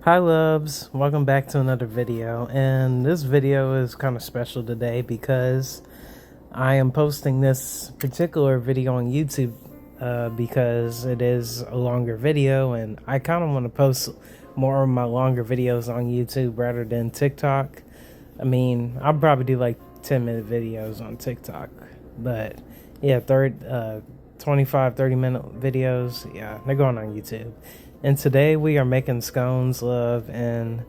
Hi loves, welcome back to another video, and this video is kind of special today because I am posting this particular video on YouTube because it is a longer video, and I kind of want to post more of my longer videos on YouTube rather than TikTok. I mean, I'll probably do like 10-minute videos on TikTok, but yeah, 25, 30-minute videos, yeah, they're going on YouTube. And today we are making scones, love, and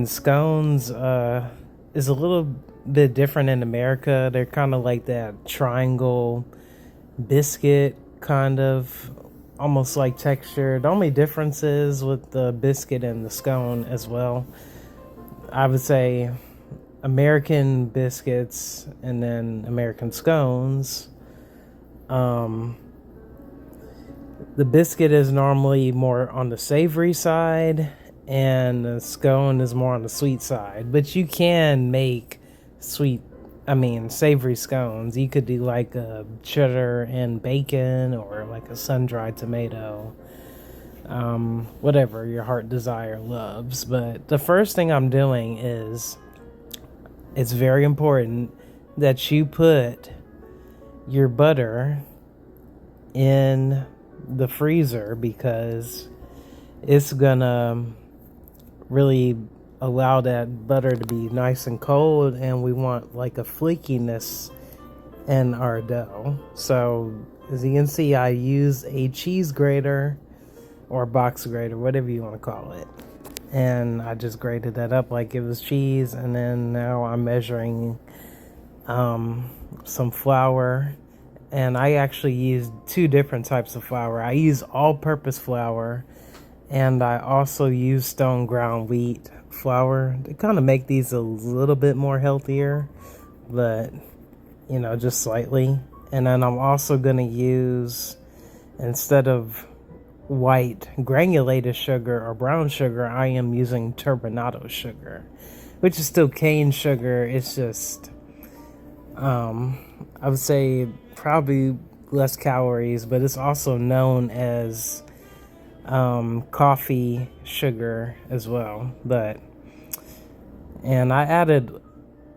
scones is a little bit different in America. They're kind of like that triangle biscuit, kind of almost like texture. The only difference is with the biscuit and the scone as well. I would say American biscuits and then American scones. The biscuit is normally more on the savory side, and the scone is more on the sweet side. But you can make savory scones. You could do like a cheddar and bacon, or like a sun-dried tomato. Whatever your heart desire loves. But the first thing I'm doing is, it's very important that you put your butter in the freezer, because it's gonna really allow that butter to be nice and cold, and we want like a flakiness in our dough. So as you can see, I use a cheese grater or box grater, whatever you want to call it, and I just grated that up like it was cheese. And then now I'm measuring some flour. And I actually use two different types of flour. I use all-purpose flour, and I also use stone ground wheat flour to kind of make these a little bit more healthier, but just slightly. And then I'm also going to use, instead of white granulated sugar or brown sugar, I am using turbinado sugar, which is still cane sugar. It's just I would say probably less calories, but it's also known as coffee sugar as well. And I added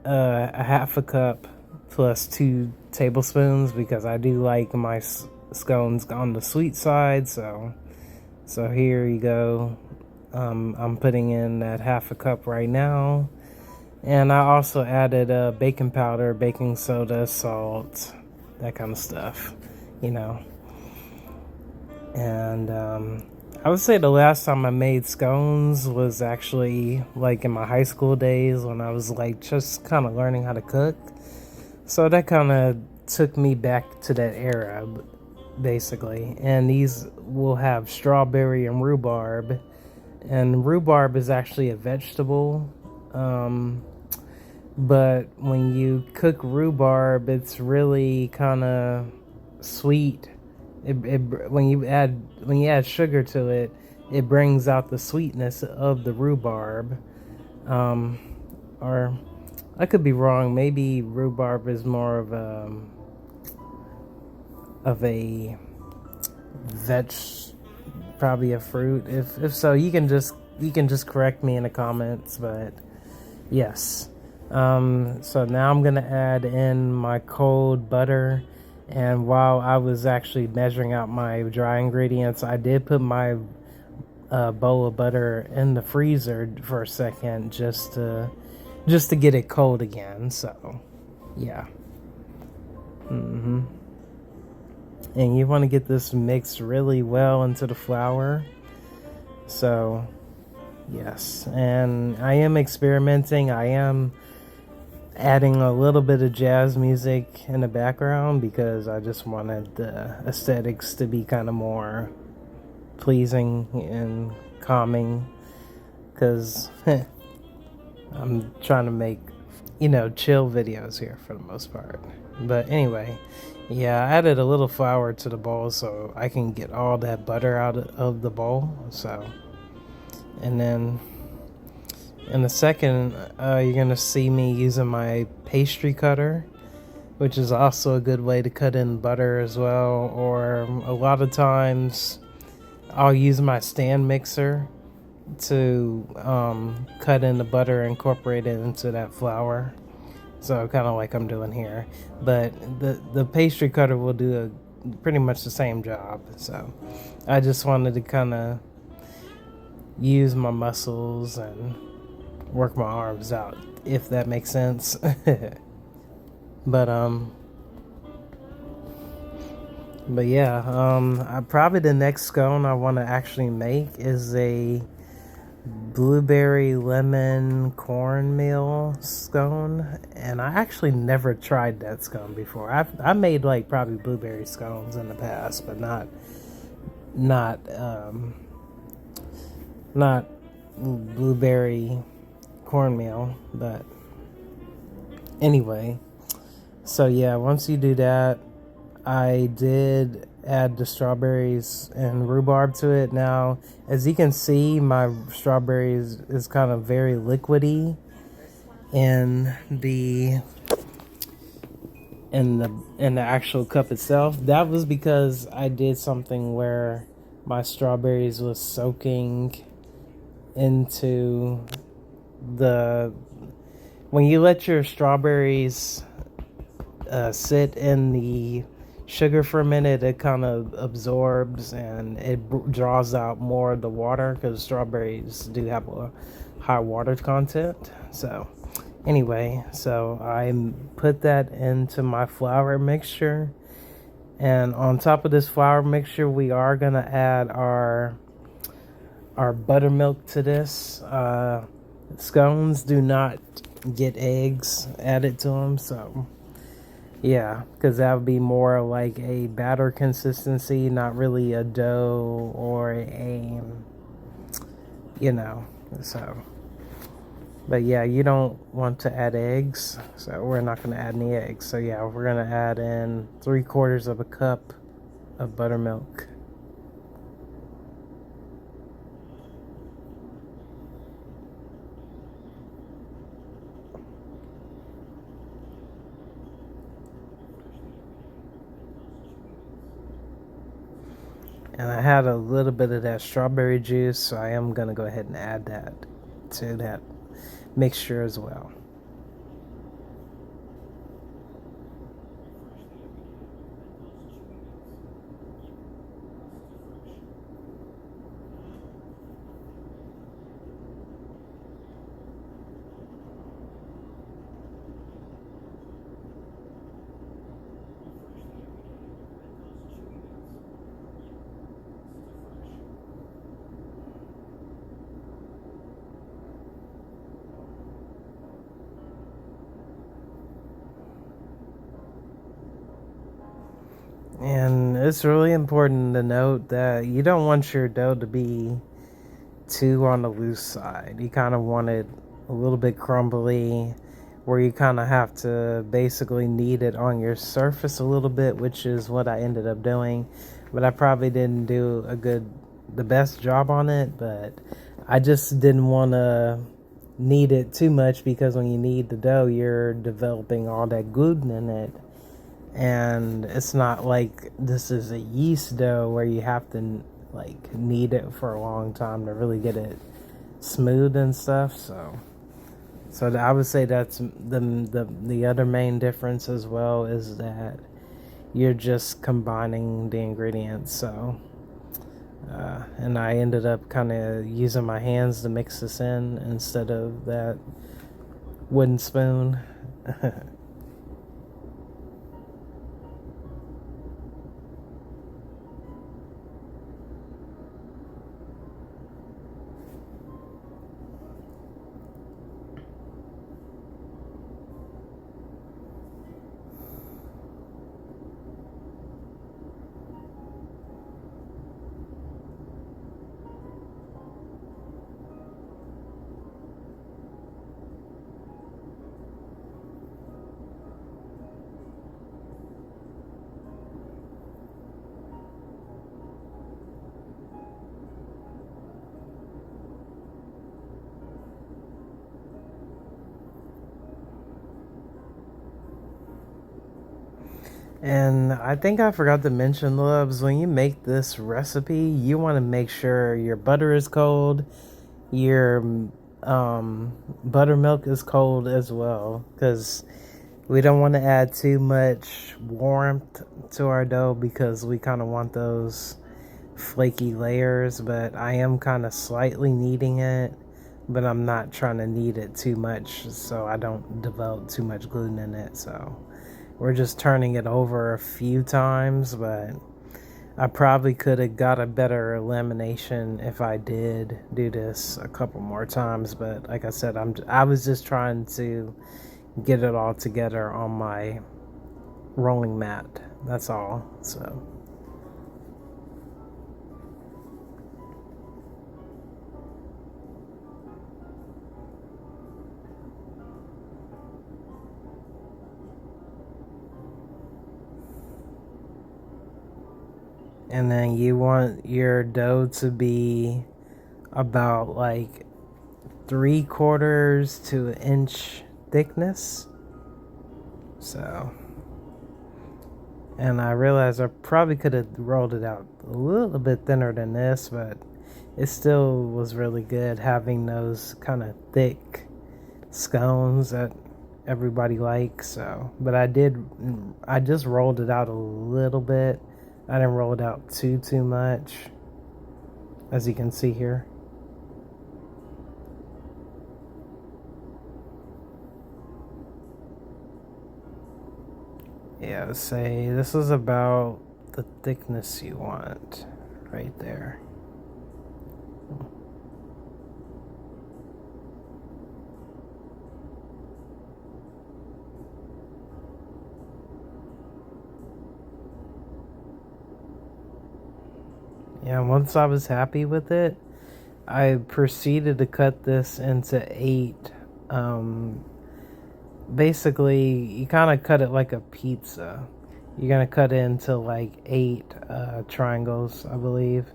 a half a cup plus 2 tablespoons because I do like my scones on the sweet side. So here you go. I'm putting in that half a cup right now. And I also added baking powder, baking soda, salt, that kind of stuff, And I would say the last time I made scones was actually like in my high school days, when I was like just kind of learning how to cook. So that kind of took me back to that era, basically. And these will have strawberry and rhubarb. And rhubarb is actually a vegetable. But when you cook rhubarb, it's really kind of sweet. When you add sugar to it, it brings out the sweetness of the rhubarb. Or I could be wrong. Maybe rhubarb is more of a probably a fruit. If so, you can just correct me in the comments. But yes. So now I'm gonna add in my cold butter, and while I was actually measuring out my dry ingredients, I did put my bowl of butter in the freezer for a second, just to get it cold again. So yeah. And you want to get this mixed really well into the flour. So yes, and I am experimenting. I am adding a little bit of jazz music in the background because I just wanted the aesthetics to be kind of more pleasing and calming, because I'm trying to make chill videos here for the most part. But anyway, yeah, I added a little flour to the bowl so I can get all that butter out of the bowl. So, and then in a second, you're going to see me using my pastry cutter, which is also a good way to cut in butter as well. Or a lot of times, I'll use my stand mixer cut in the butter and incorporate it into that flour. So kind of like I'm doing here, but the pastry cutter will do pretty much the same job. So I just wanted to kind of use my muscles and work my arms out, if that makes sense. but but yeah, probably the next scone I want to actually make is a blueberry lemon cornmeal scone, and I actually never tried that scone before. I made like probably blueberry scones in the past, but not not blueberry cornmeal. But anyway, so yeah, once you do that, I did add the strawberries and rhubarb to it. Now, as you can see, my strawberries is kind of very liquidy in the actual cup itself. That was because I did something where my strawberries was soaking into the when you let your strawberries sit in the sugar for a minute, it kind of absorbs and it draws out more of the water, because strawberries do have a high water content. So anyway, so I put that into my flour mixture, and on top of this flour mixture, we are gonna add our buttermilk to this. Scones do not get eggs added to them, so yeah, because that would be more like a batter consistency, not really a dough or so. But yeah, you don't want to add eggs, so we're not going to add any eggs. So yeah, we're going to add in 3/4 of a cup of buttermilk. And I had a little bit of that strawberry juice, so I am going to go ahead and add that to that mixture as well. And it's really important to note that you don't want your dough to be too on the loose side. You kind of want it a little bit crumbly, where you kind of have to basically knead it on your surface a little bit, which is what I ended up doing. But I probably didn't do the best job on it, but I just didn't want to knead it too much, because when you knead the dough, you're developing all that gluten in it. And it's not like this is a yeast dough where you have to like knead it for a long time to really get it smooth and stuff. So I would say that's the other main difference as well, is that you're just combining the ingredients. So and I ended up kind of using my hands to mix this in instead of that wooden spoon. And I think I forgot to mention, loves, when you make this recipe, you want to make sure your butter is cold, your buttermilk is cold as well, because we don't want to add too much warmth to our dough because we kind of want those flaky layers, but I am kind of slightly kneading it, but I'm not trying to knead it too much so I don't develop too much gluten in it. So we're just turning it over a few times, but I probably could have got a better lamination if I did do this a couple more times, but like I said, I was just trying to get it all together on my rolling mat. That's all. So and then you want your dough to be about like 3/4 to an inch thickness. So, and I realized I probably could have rolled it out a little bit thinner than this, but it still was really good having those kind of thick scones that everybody likes. So, but I just rolled it out a little bit. I didn't roll it out too much, as you can see here. Yeah, say this is about the thickness you want right there. Yeah, once I was happy with it, I proceeded to cut this into 8. Basically, you kind of cut it like a pizza. You're gonna cut it into like 8 triangles, I believe.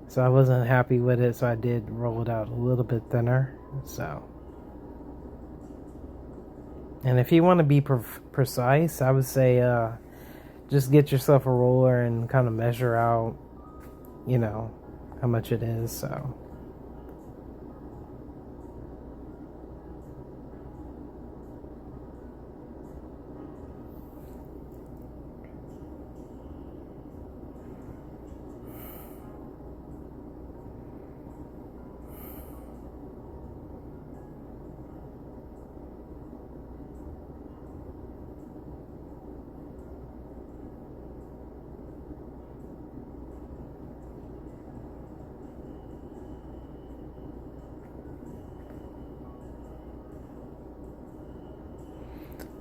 So I wasn't happy with it, so I did roll it out a little bit thinner. So, and if you want to be precise, I would say just get yourself a roller and kind of measure out, you know, how much it is. So.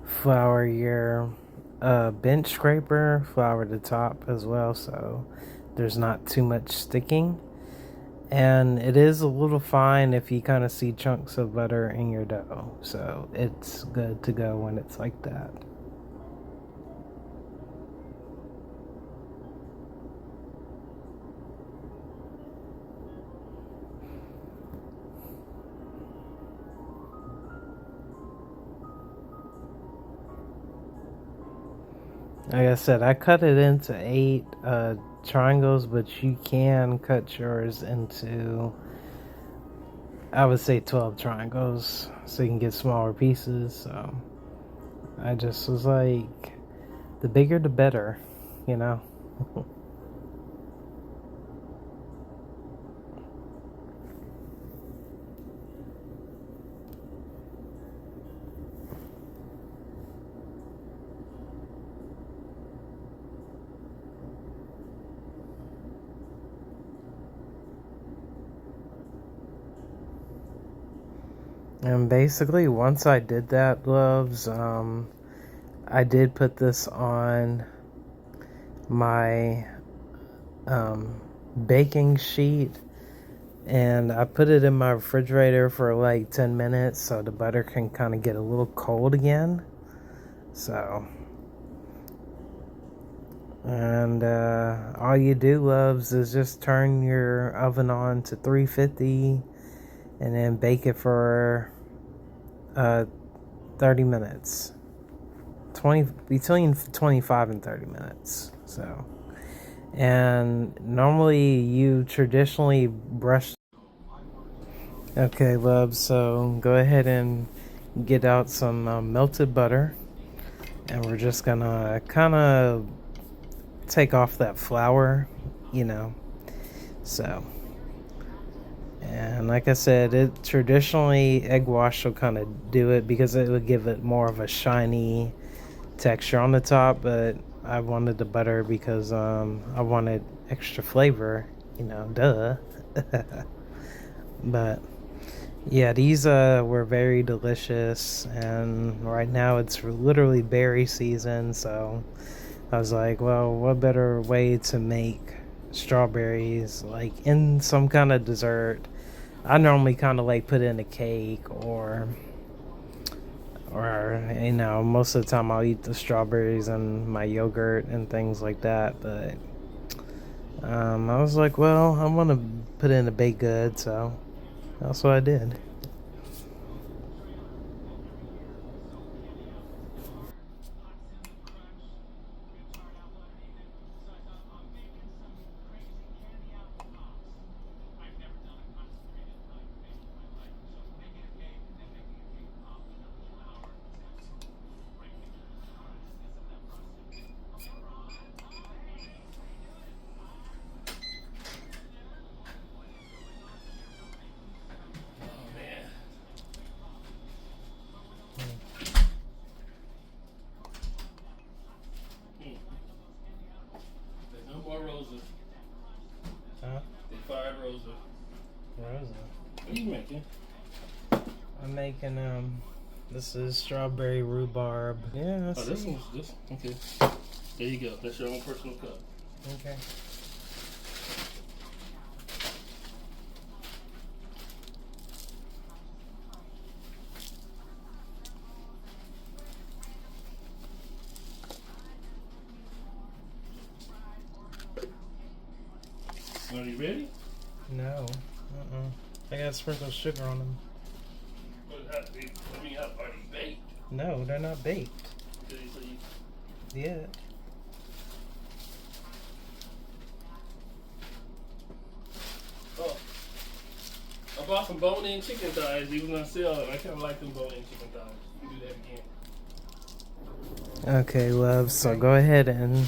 Flour your bench scraper, flour the top as well so there's not too much sticking. And it is a little fine if you kind of see chunks of butter in your dough, so it's good to go when it's like that. Like I said, I cut it into 8 triangles, but you can cut yours into, I would say, 12 triangles so you can get smaller pieces. So I just was like, the bigger the better, you know? And basically, once I did that, loves, I did put this on my baking sheet, and I put it in my refrigerator for like 10 minutes so the butter can kind of get a little cold again. So, and all you do, loves, is just turn your oven on to 350 and then bake it for 30 minutes. 20 between 25 and 30 minutes. So, and normally you traditionally brush. Okay, love, so go ahead and get out some melted butter, and we're just gonna kind of take off that flour, you know. So, and like I said, it traditionally egg wash will kind of do it because it would give it more of a shiny texture on the top, but I wanted the butter because I wanted extra flavor, you know, duh. But yeah, these were very delicious, and right now it's literally berry season, so I was like, well, what better way to make strawberries like in some kind of dessert? I normally kind of like put it in a cake, or you know, most of the time I'll eat the strawberries and my yogurt and things like that, but I was like, well, I want to put it in a baked good, so that's what I did. No more roses. Huh? They fired Rosa. Rosa. What are you making? I'm making this is strawberry rhubarb. Yeah, that's Oh, this one's this. Okay. There you go. That's your own personal cup. Okay. Are you ready? No. I gotta sprinkle sugar on them. I mean, are they baked? No, they're not baked yet. Oh, I bought some bone-in chicken thighs. They was on sale. I kind of like them bone-in chicken thighs. You can do that again. Okay, love. So go ahead and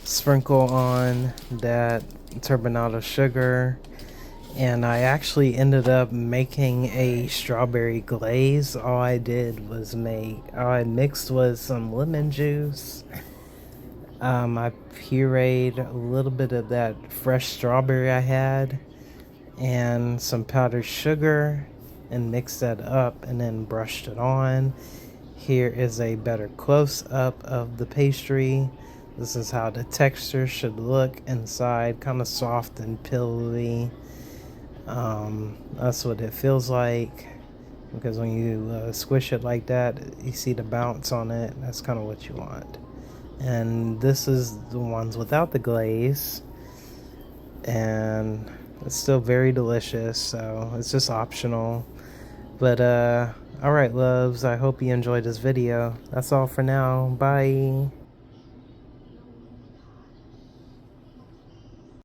sprinkle on that turbinado sugar. And I actually ended up making a strawberry glaze. All I mixed was some lemon juice. I pureed a little bit of that fresh strawberry I had and some powdered sugar and mixed that up and then brushed it on. Here is a better close-up of the pastry. This is how the texture should look inside, kind of soft and pillowy. That's what it feels like, because when you squish it like that, you see the bounce on it. That's kind of what you want. And this is the ones without the glaze, and it's still very delicious, so it's just optional. But alright, loves, I hope you enjoyed this video. That's all for now. Bye.